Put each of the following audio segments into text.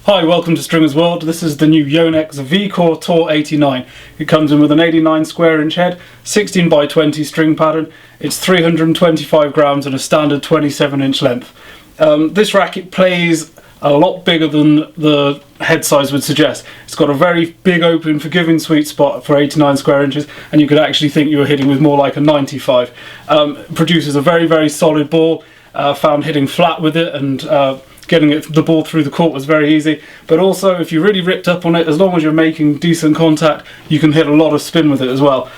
Hi, welcome to Stringers World. This is the new Yonex V Core Tour 89. It comes in with an 89 square inch head, 16 by 20 string pattern. It's 325 grams and a standard 27 inch length. This racket plays a lot bigger than the head size would suggest. It's got a very big open forgiving sweet spot for 89 square inches, and you could actually think you were hitting with more like a 95. Produces a very solid ball. Found hitting flat with it and getting the ball through the court was very easy, but also if you really ripped up on it, as long as you're making decent contact, you can hit a lot of spin with it as well.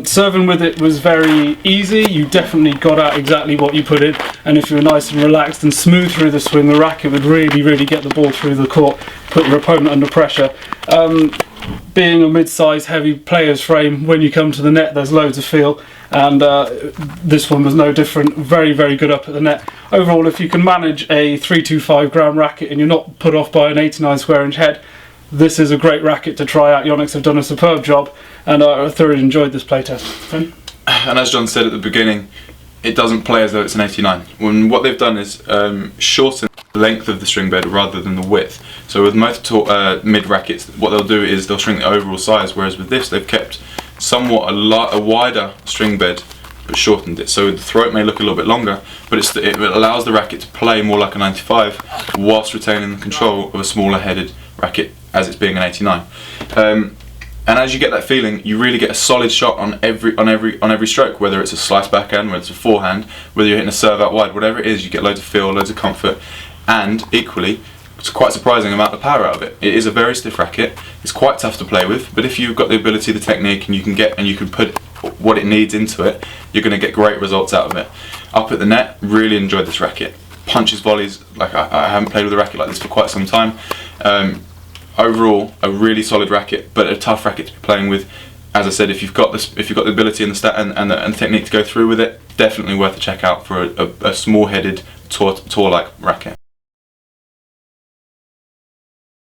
Serving with it was very easy. You definitely got out exactly what you put in, and if you were nice and relaxed and smooth through the swing, the racket would really get the ball through the court, put your opponent under pressure. Being a mid-size heavy player's frame, when you come to the net there's loads of feel, and this one was no different. Very good up at the net. Overall, if you can manage a 325 gram racket and you're not put off by an 89 square inch head, this is a great racket to try out. Yonex have done a superb job, and I thoroughly enjoyed this playtest. Finn? And as John said at the beginning, it doesn't play as though it's an 89. What they've done is shorten the length of the string bed rather than the width. So with most mid rackets, what they'll do is they'll shrink the overall size, whereas with this they've kept somewhat a wider string bed but shortened it. So the throat may look a little bit longer, but it allows the racket to play more like a 95 whilst retaining the control of a smaller headed racket as it's being an 89. And as you get that feeling, you really get a solid shot on every stroke, whether it's a slice backhand, whether it's a forehand, whether you're hitting a serve out wide, whatever it is, you get loads of feel, loads of comfort, and equally, it's quite a surprising amount of power out of it. It is a very stiff racket. It's quite tough to play with, but if you've got the ability, the technique, and you can put what it needs into it, you're going to get great results out of it. Up at the net, really enjoyed this racket. Punches, volleys, like I haven't played with a racket like this for quite some time. Overall, a really solid racket, but a tough racket to be playing with. As I said, if you've got the ability and the technique to go through with it, definitely worth a check out for a small-headed tour-like racket.